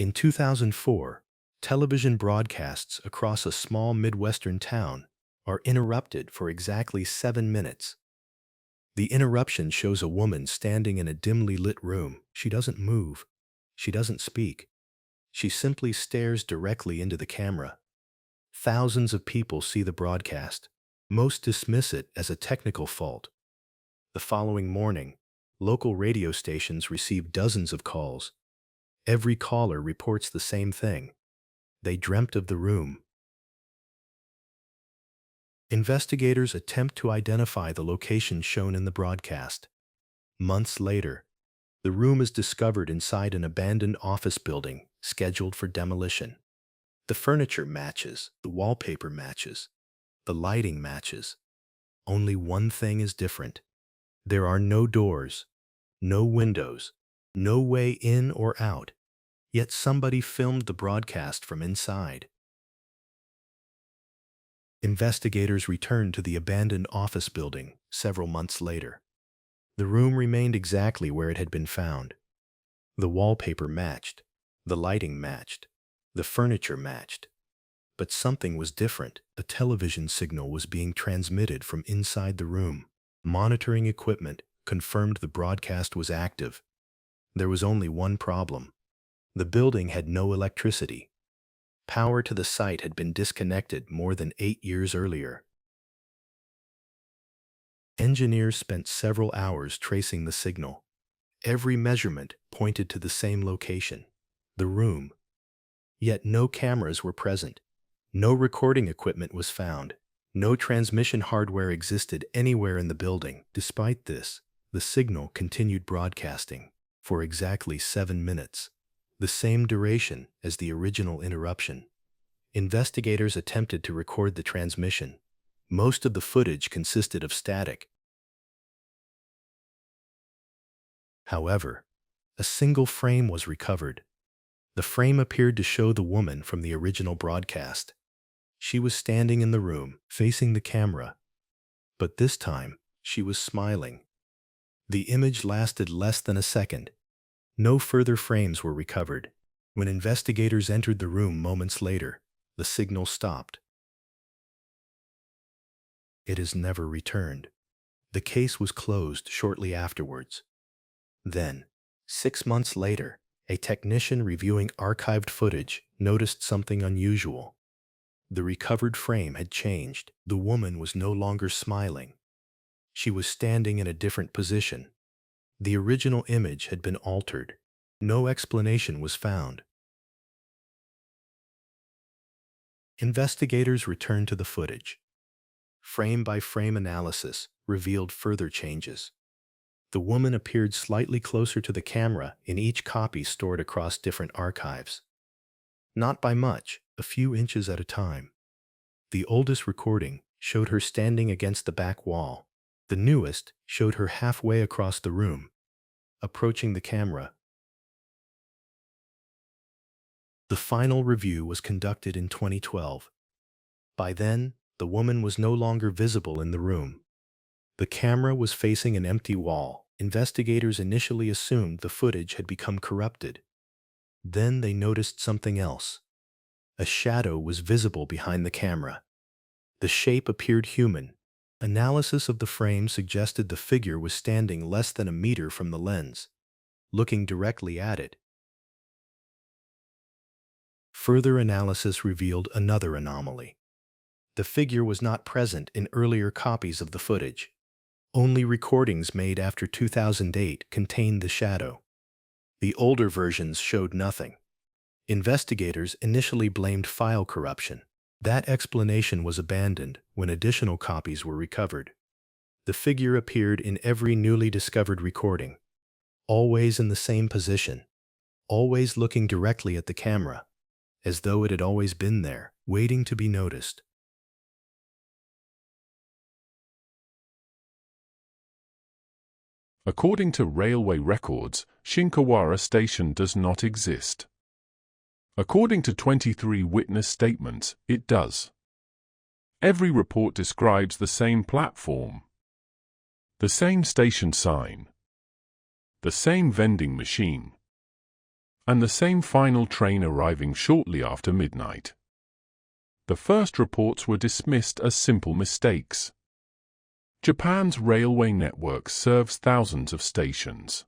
In 2004, television broadcasts across a small Midwestern town are interrupted for exactly 7 minutes. The interruption shows a woman standing in a dimly lit room. She doesn't move. She doesn't speak. She simply stares directly into the camera. Thousands of people see the broadcast. Most dismiss it as a technical fault. The following morning, local radio stations receive dozens of calls. Every caller reports the same thing. They dreamt of the room. Investigators attempt to identify the location shown in the broadcast. Months later, the room is discovered inside an abandoned office building scheduled for demolition. The furniture matches, the wallpaper matches, the lighting matches. Only one thing is different. There are no doors, no windows, no way in or out, yet somebody filmed the broadcast from inside. Investigators returned to the abandoned office building several months later. The room remained exactly where it had been found. The wallpaper matched, the lighting matched, the furniture matched. But something was different. A television signal was being transmitted from inside the room. Monitoring equipment confirmed the broadcast was active. There was only one problem. The building had no electricity. Power to the site had been disconnected more than 8 years earlier. Engineers spent several hours tracing the signal. Every measurement pointed to the same location, the room. Yet no cameras were present. No recording equipment was found. No transmission hardware existed anywhere in the building. Despite this, the signal continued broadcasting for exactly 7 minutes, the same duration as the original interruption. Investigators attempted to record the transmission. Most of the footage consisted of static. However, a single frame was recovered. The frame appeared to show the woman from the original broadcast. She was standing in the room, facing the camera. But this time, she was smiling. The image lasted less than a second. No further frames were recovered. When investigators entered the room moments later, the signal stopped. It has never returned. The case was closed shortly afterwards. Then, 6 months later, a technician reviewing archived footage noticed something unusual. The recovered frame had changed. The woman was no longer smiling. She was standing in a different position. The original image had been altered. No explanation was found. Investigators returned to the footage. Frame-by-frame analysis revealed further changes. The woman appeared slightly closer to the camera in each copy stored across different archives. Not by much, a few inches at a time. The oldest recording showed her standing against the back wall. The newest showed her halfway across the room, approaching the camera. The final review was conducted in 2012. By then, the woman was no longer visible in the room. The camera was facing an empty wall. Investigators initially assumed the footage had become corrupted. Then they noticed something else. A shadow was visible behind the camera. The shape appeared human. Analysis of the frame suggested the figure was standing less than a meter from the lens, looking directly at it. Further analysis revealed another anomaly. The figure was not present in earlier copies of the footage. Only recordings made after 2008 contained the shadow. The older versions showed nothing. Investigators initially blamed file corruption. That explanation was abandoned when additional copies were recovered. The figure appeared in every newly discovered recording, always in the same position, always looking directly at the camera, as though it had always been there, waiting to be noticed. According to railway records, Shinkawara Station does not exist. According to 23 witness statements, it does. Every report describes the same platform, the same station sign, the same vending machine, and the same final train arriving shortly after midnight. The first reports were dismissed as simple mistakes. Japan's railway network serves thousands of stations.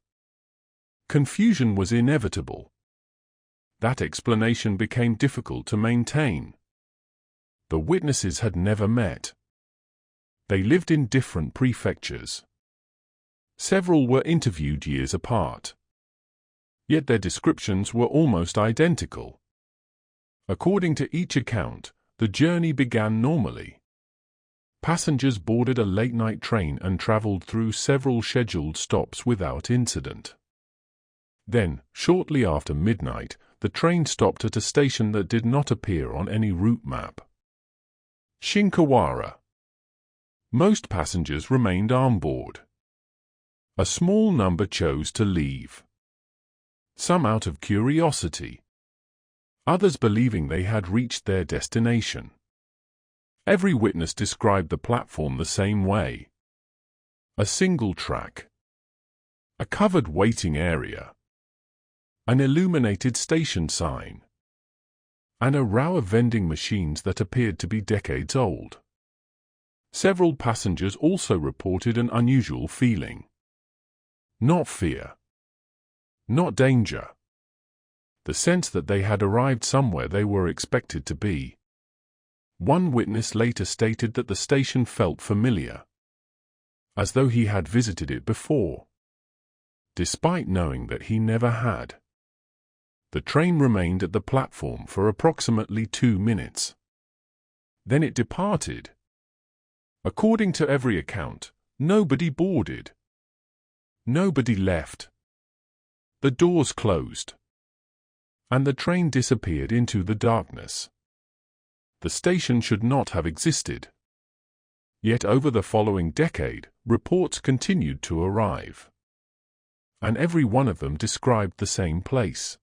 Confusion was inevitable. That explanation became difficult to maintain. The witnesses had never met. They lived in different prefectures. Several were interviewed years apart. Yet their descriptions were almost identical. According to each account, the journey began normally. Passengers boarded a late-night train and traveled through several scheduled stops without incident. Then, shortly after midnight, the train stopped at a station that did not appear on any route map. Shinkawara. Most passengers remained on board. A small number chose to leave. Some out of curiosity. Others believing they had reached their destination. Every witness described the platform the same way. A single track. A covered waiting area. An illuminated station sign. And a row of vending machines that appeared to be decades old. Several passengers also reported an unusual feeling. Not fear. Not danger. The sense that they had arrived somewhere they were expected to be. One witness later stated that the station felt familiar, as though he had visited it before, despite knowing that he never had. The train remained at the platform for approximately 2 minutes. Then it departed. According to every account, nobody boarded. Nobody left. The doors closed. And the train disappeared into the darkness. The station should not have existed. Yet over the following decade, reports continued to arrive. And every one of them described the same place.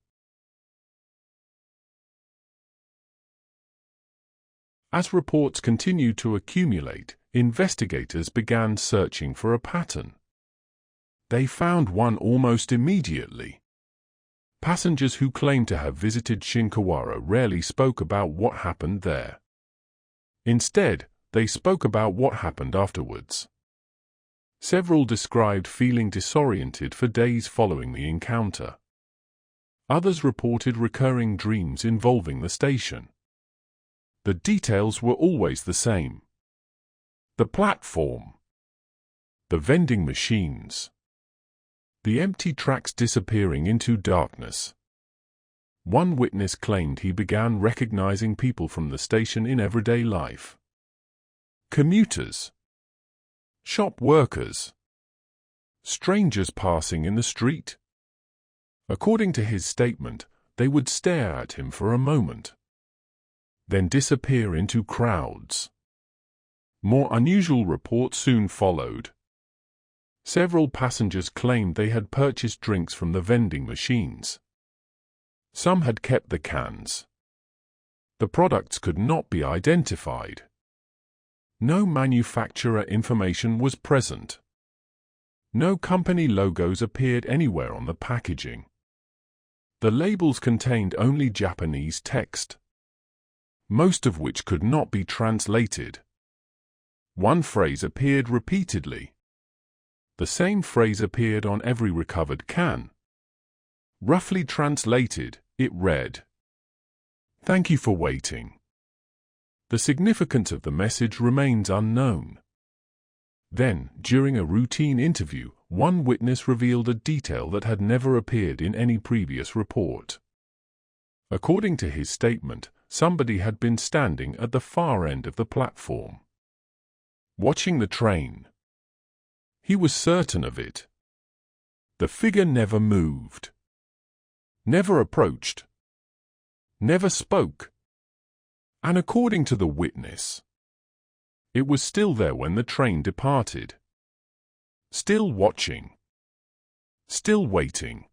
As reports continued to accumulate, investigators began searching for a pattern. They found one almost immediately. Passengers who claimed to have visited Shinkawara rarely spoke about what happened there. Instead, they spoke about what happened afterwards. Several described feeling disoriented for days following the encounter. Others reported recurring dreams involving the station. The details were always the same. The platform. The vending machines. The empty tracks disappearing into darkness. One witness claimed he began recognizing people from the station in everyday life. Commuters. Shop workers. Strangers passing in the street. According to his statement, they would stare at him for a moment, then disappear into crowds. More unusual reports soon followed. Several passengers claimed they had purchased drinks from the vending machines. Some had kept the cans. The products could not be identified. No manufacturer information was present. No company logos appeared anywhere on the packaging. The labels contained only Japanese text, most of which could not be translated. One phrase appeared repeatedly. The same phrase appeared on every recovered can. Roughly translated, it read, "Thank you for waiting." The significance of the message remains unknown. Then, during a routine interview, one witness revealed a detail that had never appeared in any previous report. According to his statement, somebody had been standing at the far end of the platform, watching the train. He was certain of it. The figure never moved, never approached, never spoke. And according to the witness, it was still there when the train departed. Still watching. Still waiting.